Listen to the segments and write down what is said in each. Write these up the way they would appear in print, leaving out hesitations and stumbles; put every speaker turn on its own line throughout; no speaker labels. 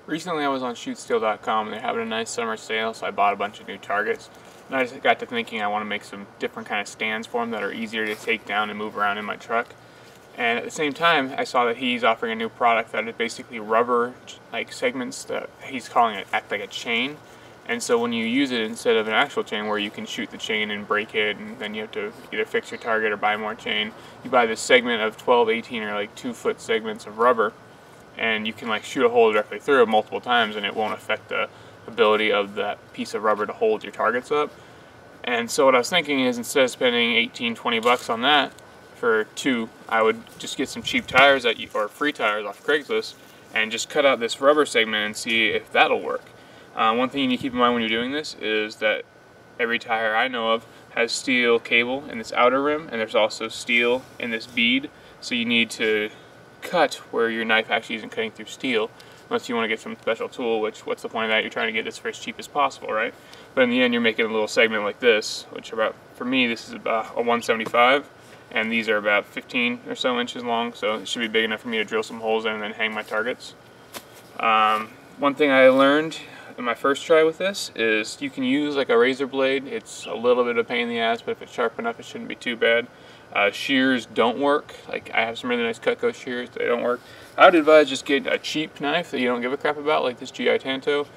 Recently I was on shootsteel.com and they're having a nice summer sale, so I bought a bunch of new targets. And I just got to thinking I want to make some different kind of stands for them that are easier to take down and move around in my truck. And at the same time, I saw that he's offering a new product that is basically rubber like segments that he's calling it act like a chain. And so when you use it instead of an actual chain where you can shoot the chain and break it and then you have to either fix your target or buy more chain, you buy this segment of 12, 18 or like 2-foot segments of rubber, and you can like shoot a hole directly through it multiple times and it won't affect the ability of that piece of rubber to hold your targets up. And so what I was thinking is, instead of spending 18, 20 bucks on that for two, I would just get some cheap tires or free tires off Craigslist and just cut out this rubber segment and see if that'll work. One thing you need to keep in mind when you're doing this is that every tire I know of has steel cable in this outer rim, and there's also steel in this bead, so you need to cut where your knife actually isn't cutting through steel, unless you want to get some special tool, which what's the point of that? You're trying to get this for as cheap as possible, right? But in the end, you're making a little segment like this, which about, for me, this is about a 175, and these are about 15 or so inches long, so it should be big enough for me to drill some holes in and then hang my targets. One thing I learned in my first try with this is you can use like a razor blade. It's a little bit of a pain in the ass, but if it's sharp enough, it shouldn't be too bad. Shears don't work. Like, I have some really nice Cutco shears, they don't work. I would advise just get a cheap knife that you don't give a crap about, like this GI Tanto.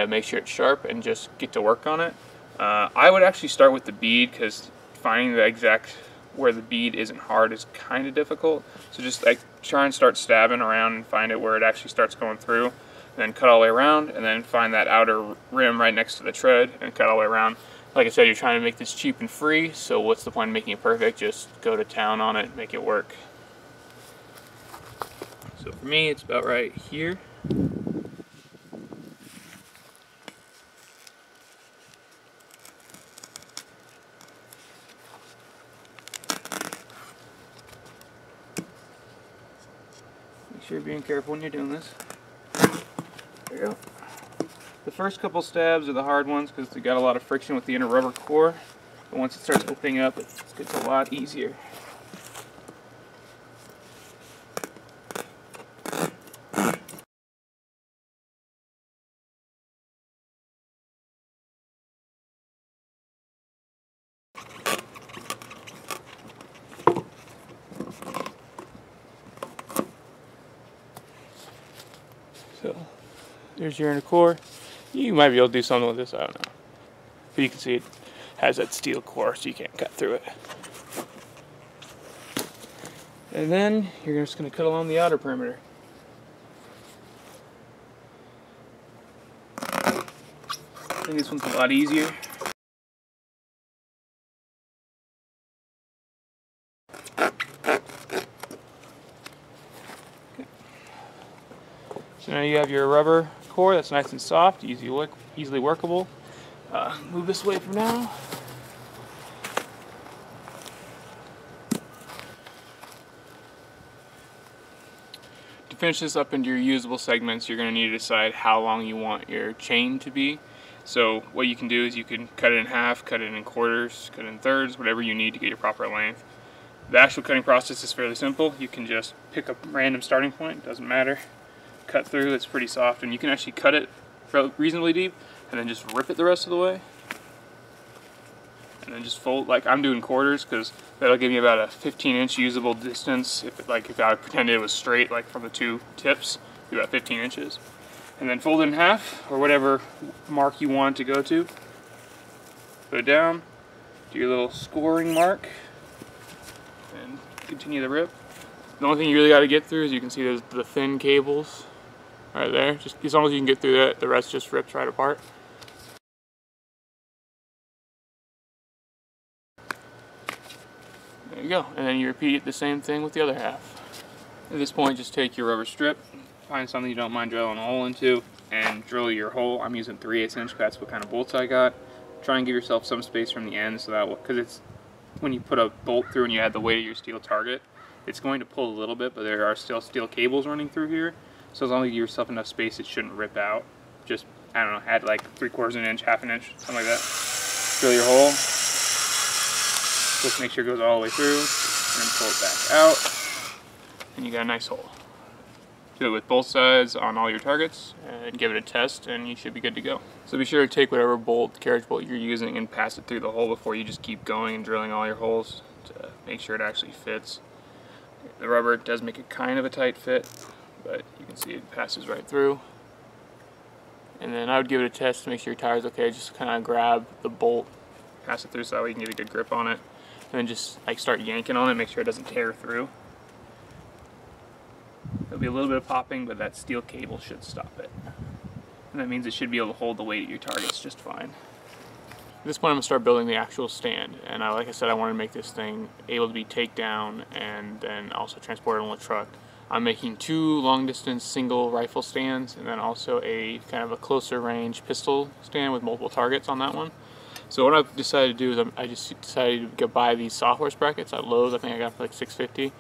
Make sure it's sharp and just get to work on it. I would actually start with the bead, because finding the exact where the bead isn't hard is kind of difficult. So just like try and start stabbing around and find it where it actually starts going through. Then cut all the way around, and then find that outer rim right next to the tread and cut all the way around. Like I said, you're trying to make this cheap and free, so what's the point of making it perfect? Just go to town on it, make it work. So for me, it's about right here. Make sure you're being careful when you're doing this. There you go. The first couple stabs are the hard ones because they got a lot of friction with the inner rubber core. But once it starts opening up, it gets a lot easier. So there's your inner core. You might be able to do something with this, I don't know. But you can see it has that steel core, so you can't cut through it. And then you're just going to cut along the outer perimeter. I think this one's a lot easier. So now you have your rubber core that's nice and soft, easily workable. Move this away for now. To finish this up into your usable segments, you're going to need to decide how long you want your chain to be. So what you can do is you can cut it in half, cut it in quarters, cut it in thirds, whatever you need to get your proper length. The actual cutting process is fairly simple. You can just pick a random starting point, doesn't matter. Cut through, it's pretty soft, and you can actually cut it reasonably deep and then just rip it the rest of the way. And then just fold, like I'm doing quarters, because that'll give me about a 15-inch usable distance. If I pretended it was straight, like from the two tips, be about 15 inches. And then fold it in half, or whatever mark you want it to go to. Put it down, do your little scoring mark, and continue the rip. The only thing you really got to get through is, you can see there's the thin cables right there. Just as long as you can get through that, the rest just rips right apart. There you go, and then you repeat the same thing with the other half. At this point, just take your rubber strip, find something you don't mind drilling a hole into, and drill your hole. I'm using 3/8 inch, that's what kind of bolts I got. Try and give yourself some space from the end, so that because it's when you put a bolt through and you add the weight of your steel target, it's going to pull a little bit, but there are still steel cables running through here. So as long as you give yourself enough space, it shouldn't rip out. Just, I don't know, add like 3/4 inch, half an inch, something like that. Drill your hole. Just make sure it goes all the way through, and then pull it back out, and you got a nice hole. Do it with both sides on all your targets and give it a test, and you should be good to go. So be sure to take whatever carriage bolt you're using and pass it through the hole before you just keep going and drilling all your holes to make sure it actually fits. The rubber does make it kind of a tight fit, but you can see it passes right through. And then I would give it a test to make sure your tire's okay. Just kind of grab the bolt, pass it through so that way you can get a good grip on it, and then just like start yanking on it, make sure it doesn't tear through. There'll be a little bit of popping, but that steel cable should stop it. And that means it should be able to hold the weight of your targets just fine. At this point I'm going to start building the actual stand, and like I said, I want to make this thing able to be takedown and then also transported on the truck. I'm making 2 long distance single rifle stands and then also a kind of a closer range pistol stand with multiple targets on that one. So what I've decided to do is I just decided to buy these sawhorse brackets at Lowe's. I think I got for like $6.50,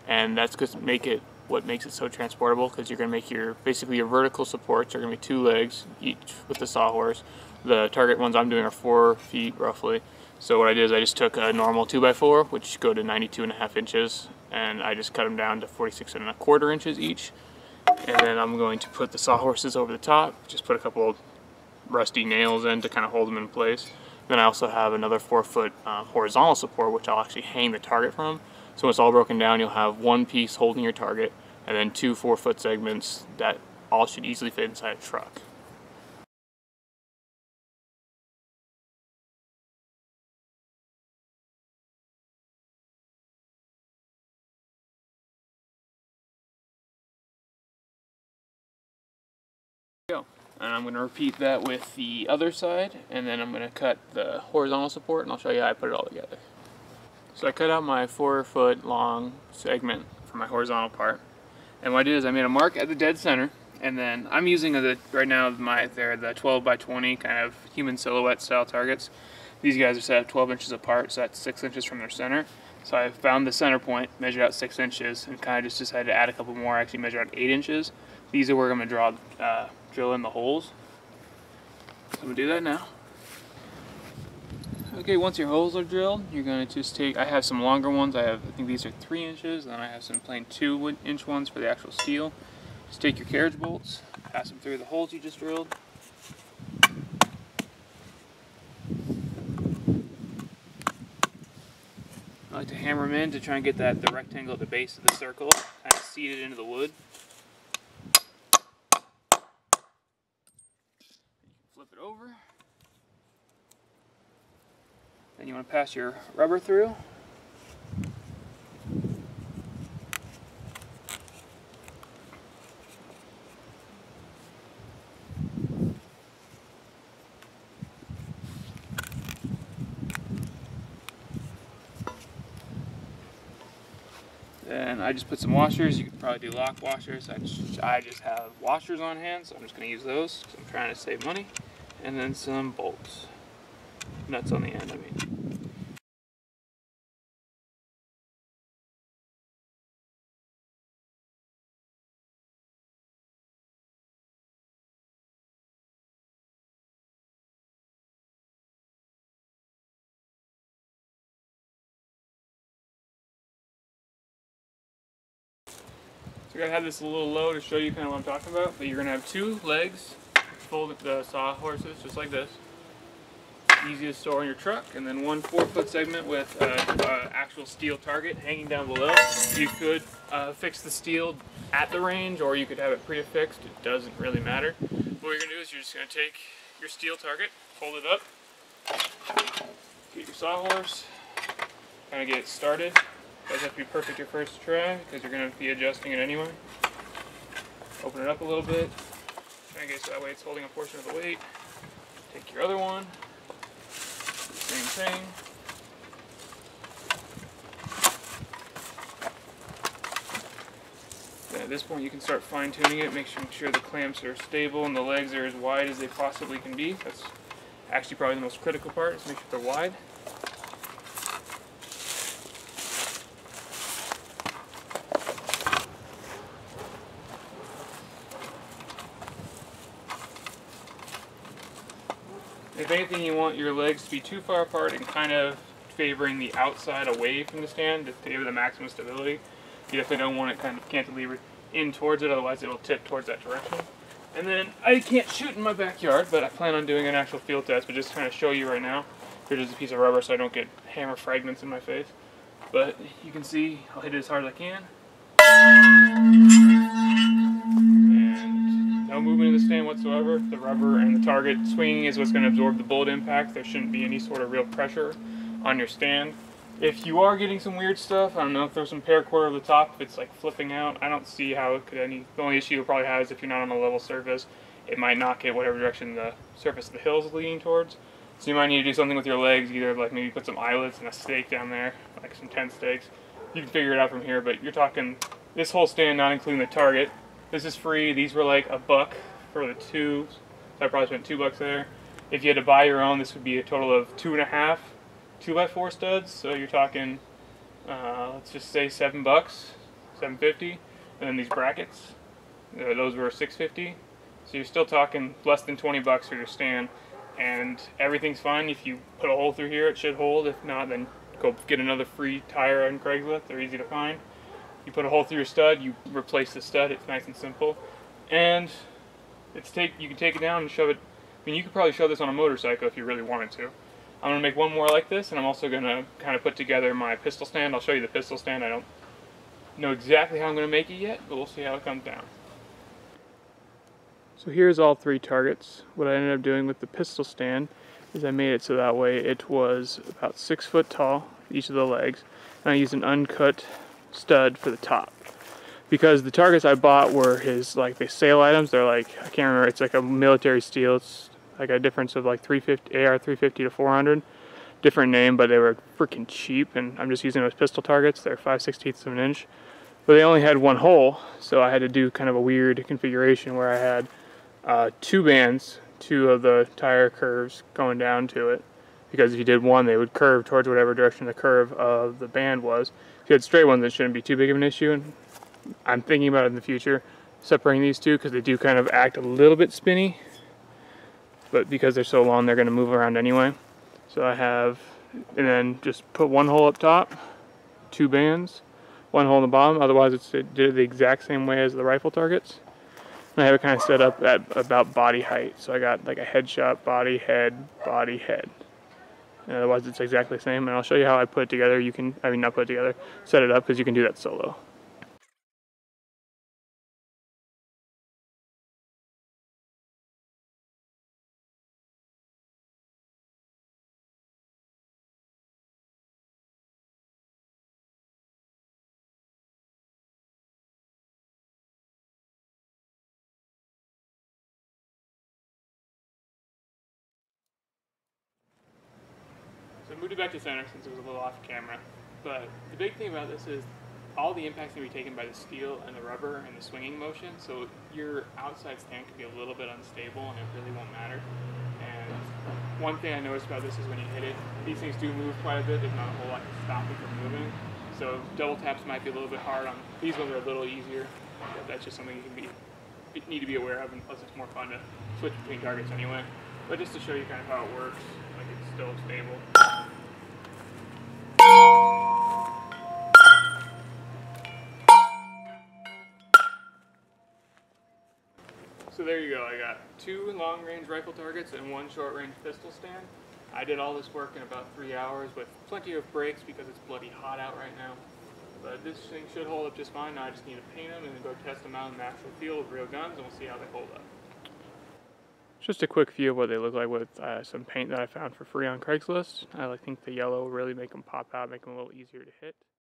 and that's going to make it what makes it so transportable, because you're going to make basically your vertical supports are going to be 2 legs each with the sawhorse. The target ones I'm doing are 4 feet roughly. So what I did is I just took a normal 2x4, which go to 92.5 inches, and I just cut them down to 46.25 inches each. And then I'm going to put the sawhorses over the top, just put a couple of rusty nails in to kind of hold them in place. Then I also have another 4-foot horizontal support, which I'll actually hang the target from. So when it's all broken down, you'll have 1 piece holding your target, and then 2 4-foot segments that all should easily fit inside a truck. And I'm going to repeat that with the other side, and then I'm going to cut the horizontal support, and I'll show you how I put it all together. So I cut out my 4-foot long segment for my horizontal part, and what I did is I made a mark at the dead center, and then I'm using right now they're the 12 by 20 kind of human silhouette style targets. These guys are set up 12 inches apart, so that's 6 inches from their center. So I found the center point, measured out 6 inches, and kind of just decided to add a couple more. I actually measured out 8 inches. These are where I'm going to drill in the holes. So I'm going to do that now. Okay, once your holes are drilled, you're going to just I have some longer ones. I think these are 3 inches, and then I have some plain 2-inch ones for the actual steel. Just take your carriage bolts, pass them through the holes you just drilled. I like to hammer them in to try and get the rectangle at the base of the circle kind of seated into the wood. Flip it over. Then you want to pass your rubber through. Then I just put some washers. You could probably do lock washers. I just have washers on hand, so I'm just going to use those because I'm trying to save money. And then some bolts. Nuts on the end, I mean. So I have this little low to show you kind of what I'm talking about, but you're going to have 2 legs, fold the sawhorses just like this. Easy to store in your truck, and then 1 4-foot segment with actual steel target hanging down below. You could fix the steel at the range, or you could have it pre-affixed. It doesn't really matter. What you're going to do is you're just going to take your steel target, fold it up, get your sawhorse, kind of get it started. Doesn't have to be perfect your first try because you're going to be adjusting it anyway. Open it up a little bit, try and get it so that way it's holding a portion of the weight. Take your other one. Same thing. Then at this point you can start fine-tuning it, making sure the clamps are stable and the legs are as wide as they possibly can be. That's actually probably the most critical part, is make sure they're wide. If anything, you want your legs to be too far apart and kind of favoring the outside away from the stand to favor the maximum stability. You definitely don't want it kind of cantilevered in towards it, otherwise it'll tip towards that direction. And then I can't shoot in my backyard, but I plan on doing an actual field test, but just kind of show you right now. Here's just a piece of rubber so I don't get hammer fragments in my face. But you can see I'll hit it as hard as I can. And no movement in the stand whatsoever. The rubber and the target swinging is what's going to absorb the bullet impact. There shouldn't be any sort of real pressure on your stand. If you are getting some weird stuff, I don't know if there's some paracord over the top, if it's like flipping out, I don't see how it could the only issue it probably has if you're not on a level surface, it might knock it whatever direction the surface of the hill is leaning towards. So you might need to do something with your legs, either like maybe put some eyelets and a stake down there, like some tent stakes. You can figure it out from here, but you're talking this whole stand, not including the target. This is free. These were like $1 for the two, so I probably spent $2 there. If you had to buy your own, this would be a total of 2.5 2x4 studs, so you're talking, let's just say $7, $7.50, and then these brackets, those were $6.50. So you're still talking less than $20 for your stand, and everything's fine. If you put a hole through here, it should hold. If not, then go get another free tire on Craigslist. They're easy to find. You put a hole through your stud, you replace the stud. It's nice and simple, and you can take it down and shove it. I mean, you could probably shove this on a motorcycle if you really wanted to. I'm going to make one more like this, and I'm also going to kind of put together my pistol stand. I'll show you the pistol stand. I don't know exactly how I'm going to make it yet, but we'll see how it comes down. So here's all 3 targets. What I ended up doing with the pistol stand is I made it so that way it was about 6 foot tall, each of the legs, and I used an uncut stud for the top. Because the targets I bought were like the sale items. They're like, I can't remember, it's like a military steel. It's like a difference of like AR 350 to 400, different name, but they were freaking cheap, and I'm just using those pistol targets. They're 5/16 of an inch, but they only had one hole, so I had to do kind of a weird configuration where I had 2 bands, 2 of the tire curves going down to it, because if you did one, they would curve towards whatever direction the curve of the band was. If you had straight ones, it shouldn't be too big of an issue, and I'm thinking about it in the future, separating these 2, because they do kind of act a little bit spinny. But because they're so long, they're going to move around anyway. So I have, and then just put 1 hole up top, 2 bands, 1 hole in the bottom. Otherwise, it did it the exact same way as the rifle targets. And I have it kind of set up at about body height. So I got like a headshot, body, head, body, head. And otherwise, it's exactly the same. And I'll show you how I put it together. Not put it together, set it up, because you can do that solo. So I moved it back to center since it was a little off camera. But the big thing about this is all the impacts can be taken by the steel and the rubber and the swinging motion. So your outside stand can be a little bit unstable, and it really won't matter. And one thing I noticed about this is when you hit it, these things do move quite a bit. There's not a whole lot to stop it from moving. So double taps might be a little bit hard on these ones. Are a little easier. But that's just something you need to be aware of, and plus it's more fun to switch between targets anyway. But just to show you kind of how it works, like it's still stable. So there you go, I got 2 long-range rifle targets and 1 short-range pistol stand. I did all this work in about 3 hours with plenty of breaks because it's bloody hot out right now. But this thing should hold up just fine. Now I just need to paint them and then go test them out in the actual field with real guns, and we'll see how they hold up. Just a quick view of what they look like with some paint that I found for free on Craigslist. I think the yellow will really make them pop out, make them a little easier to hit.